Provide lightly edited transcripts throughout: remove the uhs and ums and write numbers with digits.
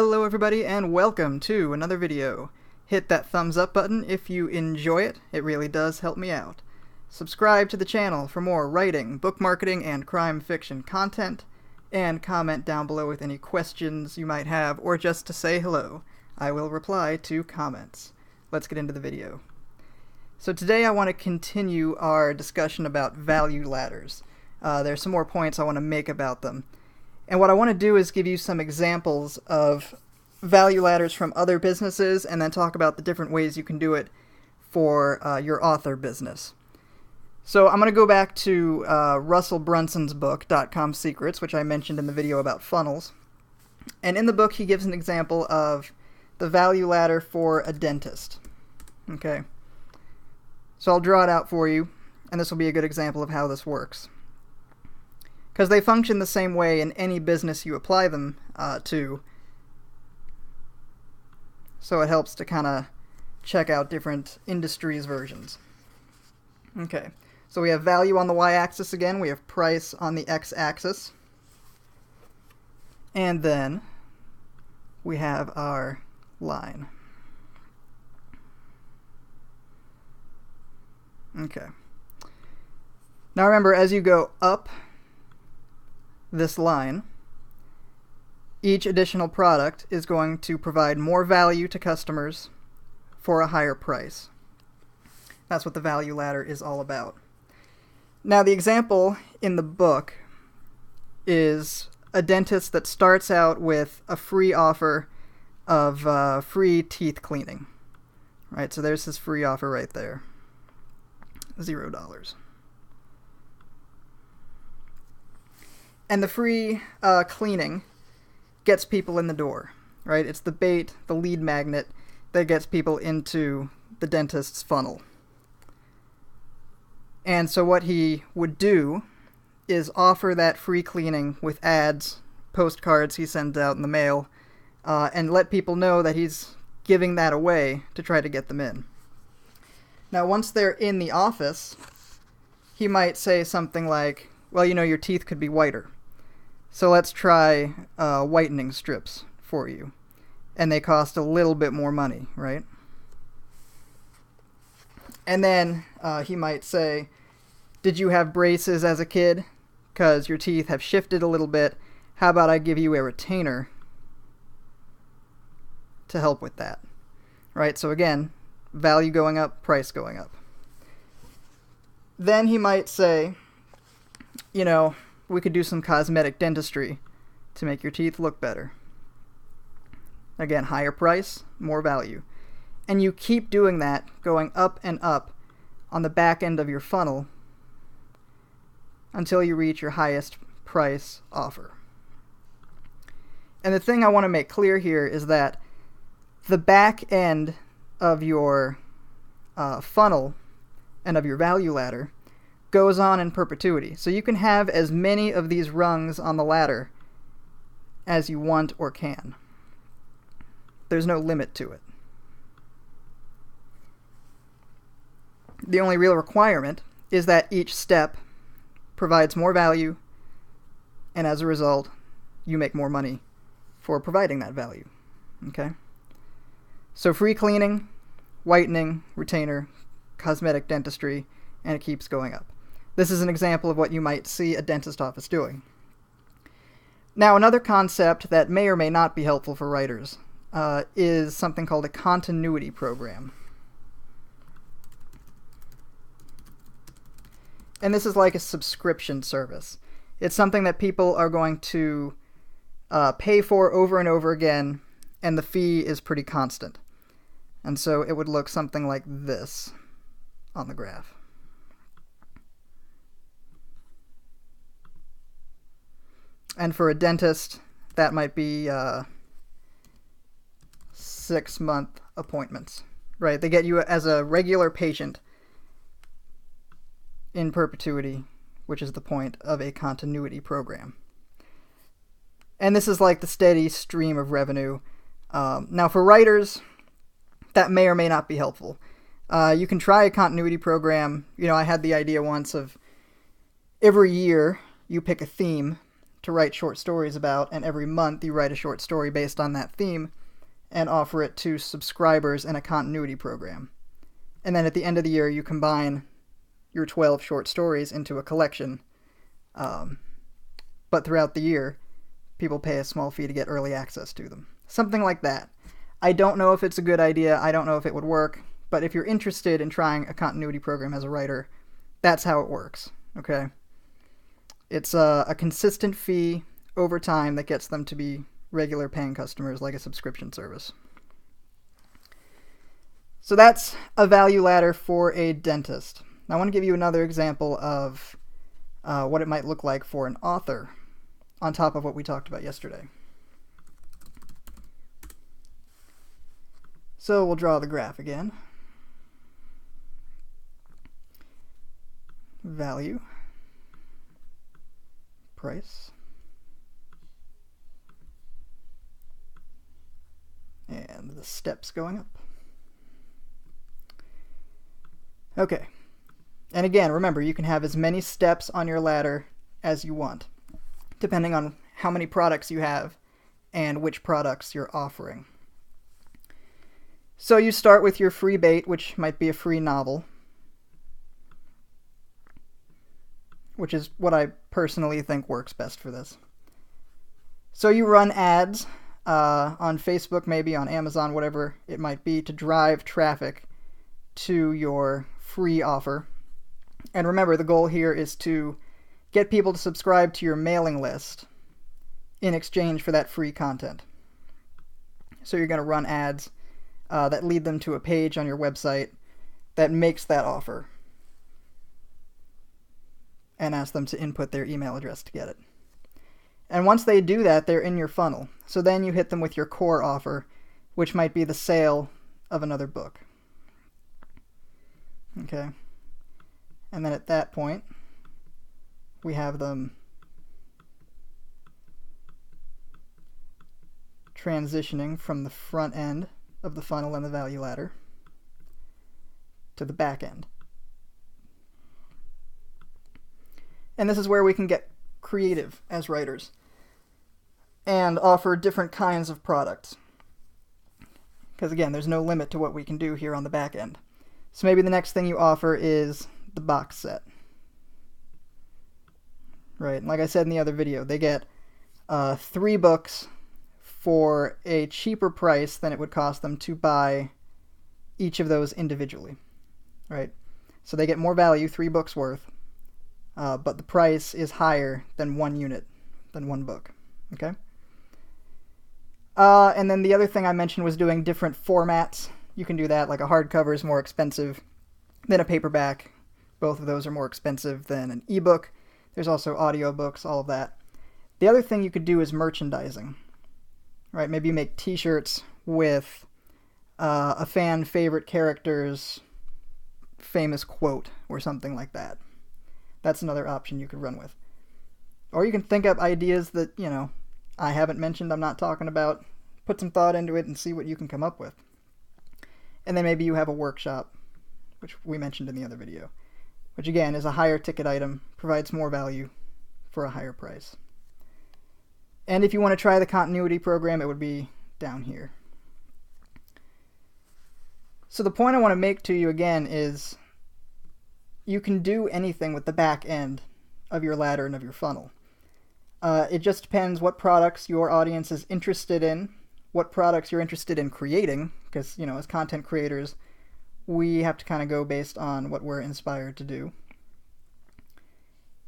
Hello everybody and welcome to another video. Hit that thumbs up button if you enjoy it, it really does help me out. Subscribe to the channel for more writing, book marketing, and crime fiction content, and comment down below with any questions you might have or just to say hello. I will reply to comments. Let's get into the video. So today I want to continue our discussion about value ladders. There's some more points I want to make about them. And what I want to do is give you some examples of value ladders from other businesses and then talk about the different ways you can do it for your author business. So I'm going to go back to Russell Brunson's book, .com Secrets, which I mentioned in the video about funnels. And in the book he gives an example of the value ladder for a dentist. Okay. So I'll draw it out for you, and this will be a good example of how this works. Because they function the same way in any business you apply them to. So it helps to kind of check out different industries' versions. Okay, so we have value on the y-axis again, we have price on the x-axis. And then we have our line. Okay. Now remember, as you go up this line, each additional product is going to provide more value to customers for a higher price. That's what the value ladder is all about. Now the example in the book is a dentist that starts out with a free offer of free teeth cleaning. Right, so there's his free offer right there. $0. And the free cleaning gets people in the door, right? It's the bait, the lead magnet that gets people into the dentist's funnel. And so what he would do is offer that free cleaning with ads, postcards he sends out in the mail, and let people know that he's giving that away to try to get them in. Now, once they're in the office, he might say something like, well, you know, your teeth could be whiter. So let's try whitening strips for you. And they cost a little bit more money, right? And then he might say, did you have braces as a kid? Because your teeth have shifted a little bit. How about I give you a retainer to help with that? Right? So again, value going up, price going up. Then he might say, you know, we could do some cosmetic dentistry to make your teeth look better. Again, higher price, more value. And you keep doing that, going up and up on the back end of your funnel until you reach your highest price offer. And the thing I want to make clear here is that the back end of your funnel and of your value ladder goes on in perpetuity. So you can have as many of these rungs on the ladder as you want or can. There's no limit to it. The only real requirement is that each step provides more value, and as a result, you make more money for providing that value. Okay? So free cleaning, whitening, retainer, cosmetic dentistry, and it keeps going up. This is an example of what you might see a dentist office doing. Now, another concept that may or may not be helpful for writers is something called a continuity program. And this is like a subscription service. It's something that people are going to pay for over and over again, and the fee is pretty constant. And so it would look something like this on the graph. And for a dentist, that might be 6-month appointments, right? They get you as a regular patient in perpetuity, which is the point of a continuity program. And this is like the steady stream of revenue. Now for writers, that may or may not be helpful. You can try a continuity program. You know, I had the idea once of every year you pick a theme to write short stories about, and every month you write a short story based on that theme and offer it to subscribers in a continuity program. And then at the end of the year, you combine your 12 short stories into a collection. But throughout the year, people pay a small fee to get early access to them. Something like that. I don't know if it's a good idea. I don't know if it would work. But if you're interested in trying a continuity program as a writer, that's how it works. Okay? It's a consistent fee over time that gets them to be regular paying customers, like a subscription service. So that's a value ladder for a dentist. Now, I want to give you another example of what it might look like for an author on top of what we talked about yesterday. So we'll draw the graph again. Value, price, and the steps going up. Okay. And again, remember, you can have as many steps on your ladder as you want, depending on how many products you have and which products you're offering. So you start with your free bait, which might be a free novel, which is what I personally think works best for this. So you run ads on Facebook, maybe on Amazon, whatever it might be, to drive traffic to your free offer. And remember, the goal here is to get people to subscribe to your mailing list in exchange for that free content. So you're going to run ads that lead them to a page on your website that makes that offer, and ask them to input their email address to get it. And once they do that, they're in your funnel. So then you hit them with your core offer, which might be the sale of another book. Okay. And then at that point, we have them transitioning from the front end of the funnel and the value ladder to the back end. And this is where we can get creative as writers and offer different kinds of products. Because again, there's no limit to what we can do here on the back end. So maybe the next thing you offer is the box set. Right, and like I said in the other video, they get 3 books for a cheaper price than it would cost them to buy each of those individually. Right? So they get more value, 3 books worth. But the price is higher than 1 unit, than 1 book. Okay? And then the other thing I mentioned was doing different formats. You can do that, like a hardcover is more expensive than a paperback. Both of those are more expensive than an ebook. There's also audiobooks, all of that. The other thing you could do is merchandising. Right? Maybe you make t-shirts with a fan favorite character's famous quote or something like that. That's another option you could run with. Or you can think up ideas that, I haven't mentioned, I'm not talking about. Put some thought into it and see what you can come up with. And then maybe you have a workshop, which we mentioned in the other video, which again is a higher ticket item, provides more value for a higher price. And if you want to try the continuity program, it would be down here. So the point I want to make to you again is you can do anything with the back end of your ladder and of your funnel. It just depends what products your audience is interested in, what products you're interested in creating, because, as content creators, we have to kind of go based on what we're inspired to do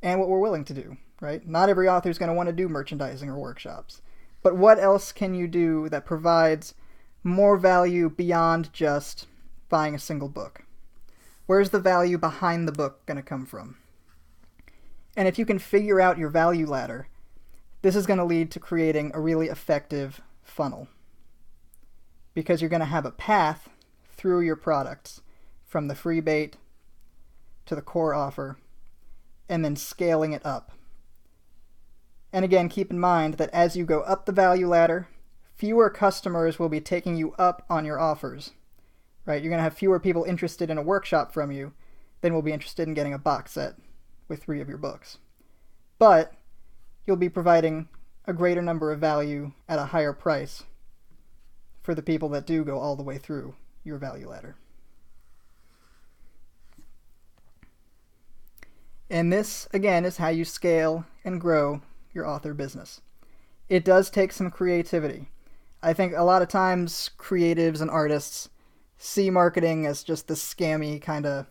and what we're willing to do, right? Not every author is going to want to do merchandising or workshops. But what else can you do that provides more value beyond just buying a single book? Where's the value behind the book going to come from? And if you can figure out your value ladder, this is going to lead to creating a really effective funnel. Because you're going to have a path through your products from the free bait to the core offer and then scaling it up. And again, keep in mind that as you go up the value ladder, fewer customers will be taking you up on your offers. Right? You're going to have fewer people interested in a workshop from you than will be interested in getting a box set with 3 of your books. But you'll be providing a greater number of value at a higher price for the people that do go all the way through your value ladder. And this, again, is how you scale and grow your author business. It does take some creativity. I think a lot of times creatives and artists see marketing as just this scammy kind of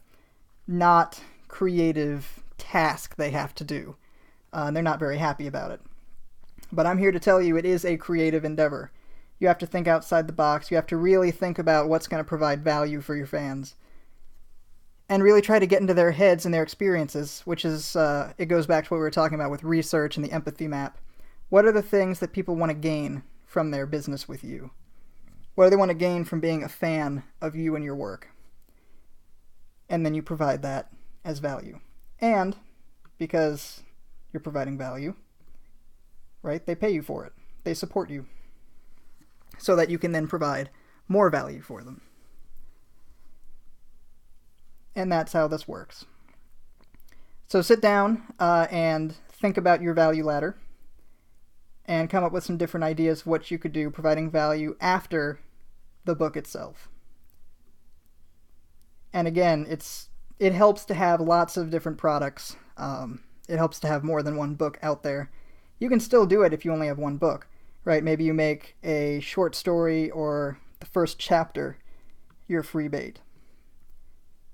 not creative task they have to do. And they're not very happy about it. But I'm here to tell you it is a creative endeavor. You have to think outside the box. You have to really think about what's going to provide value for your fans. And really try to get into their heads and their experiences, which is, it goes back to what we were talking about with research and the empathy map. What are the things that people want to gain from their business with you? What do they want to gain from being a fan of you and your work? And then you provide that as value. And because you're providing value, right, they pay you for it. They support you so that you can then provide more value for them. And that's how this works. So sit down and think about your value ladder and come up with some different ideas of what you could do providing value after the book itself. And again, it helps to have lots of different products. It helps to have more than one book out there. You can still do it if you only have one book, right? Maybe you make a short story or the first chapter your free bait.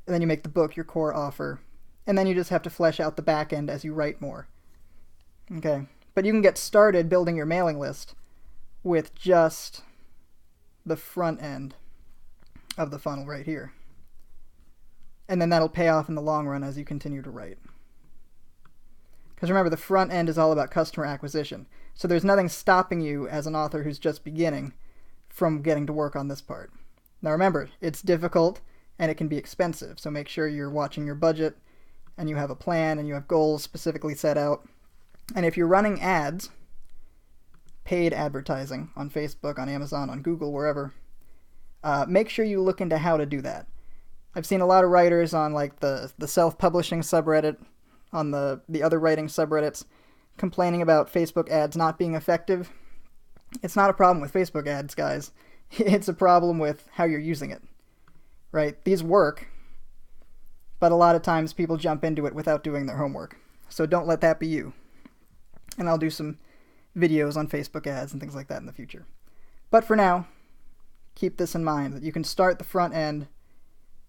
And then you make the book your core offer. And then you just have to flesh out the back end as you write more. Okay. But you can get started building your mailing list with just the front end of the funnel right here. And then that'll pay off in the long run as you continue to write. Because remember, the front end is all about customer acquisition. So there's nothing stopping you as an author who's just beginning from getting to work on this part. Now remember, it's difficult and it can be expensive. So make sure you're watching your budget and you have a plan and you have goals specifically set out. And if you're running ads, paid advertising on Facebook, on Amazon, on Google, wherever, make sure you look into how to do that. I've seen a lot of writers on like the self-publishing subreddit, on the other writing subreddits, complaining about Facebook ads not being effective. It's not a problem with Facebook ads, guys. It's a problem with how you're using it, right? These work, but a lot of times people jump into it without doing their homework. So don't let that be you. And I'll do some videos on Facebook ads and things like that in the future. But for now, keep this in mind, that you can start the front end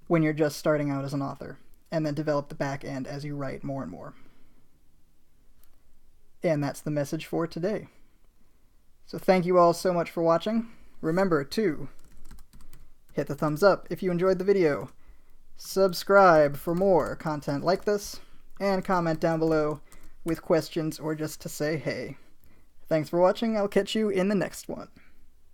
when you're just starting out as an author, and then develop the back end as you write more and more. And that's the message for today. So thank you all so much for watching. Remember to hit the thumbs up if you enjoyed the video, subscribe for more content like this, and comment down below with questions or just to say hey. Thanks for watching. I'll catch you in the next one.